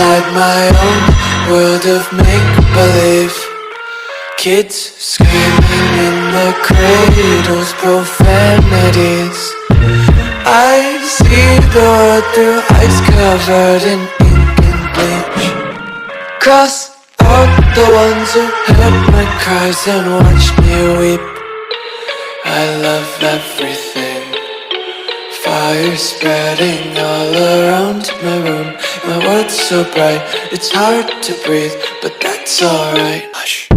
inside my own world of make-believe. Kids screaming in the cradles, profanities. I see the world through ice covered in ink and bleach. Cross out the ones who heard my cries and watched me weep. I love everything. Fire spreading all around my room. My world's so bright, it's hard to breathe, but that's alright. Hush.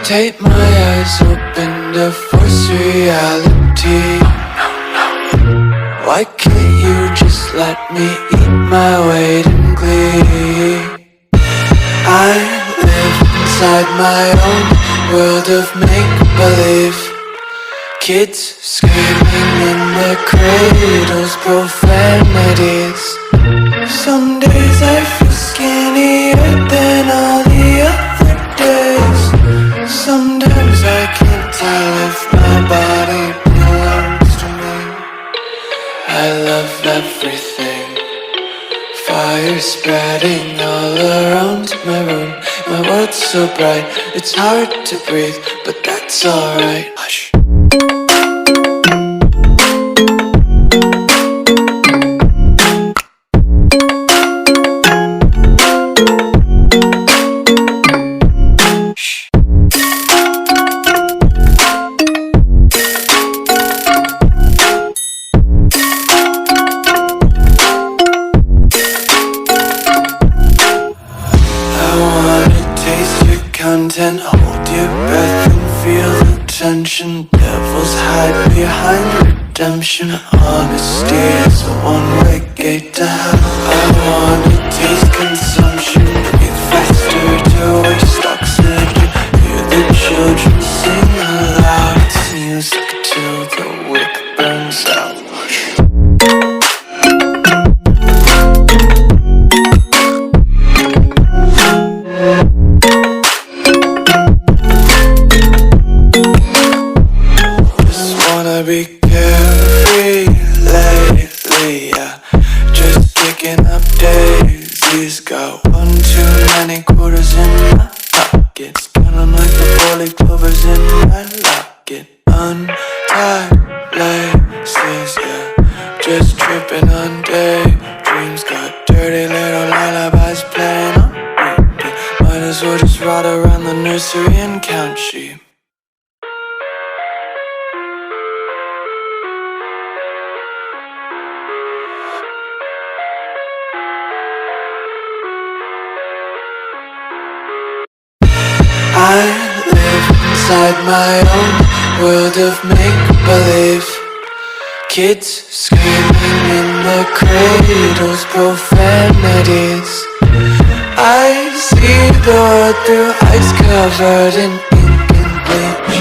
Tape my eyes open to force reality. Why can't you just let me eat my weight in glee? I live inside my own world of make-believe. Kids screaming in the cradles, profanities. Some days I feel skinnier than all the other days. Sometimes I can't tell if my body belongs to me. I love everything. Fire spreading all around my room. My world's so bright, it's hard to breathe, but that's alright. Hush. Content, hold your breath and feel the tension. Devils hide behind redemption. Honesty is a one-way gate to hell. I wanna taste consumption. Breathe faster to waste oxygen. Hear the children sing aloud. It's music till the wick burns out. Be carefree lately, yeah. Just picking up daisies. Got one too many quarters in my pockets. Count 'em like the 4-leaf clovers in my locket. Untied laces, yeah. Just tripping on daydreams. Got dirty little lullabies playing on repeat. Might as well just ride around the nursery and count sheep. I live inside my own world of make-believe. Kids screaming in the cradles, profanities. I see the world through ice covered in ink and bleach.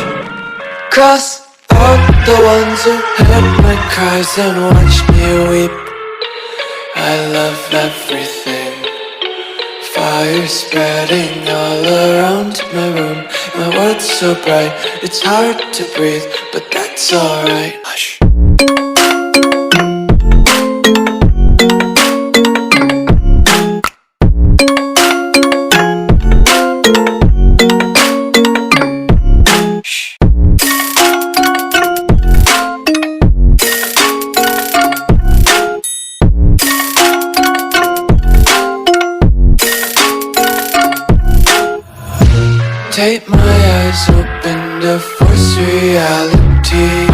Cross out the ones who heard my cries and watched me weep. I love everything. Fire spreading all around my room. My world's so bright, it's hard to breathe, but that's alright. Hush. Tape my eyes open to force reality.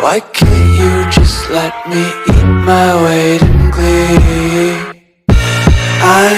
Why can't you just let me eat my weight in glee? I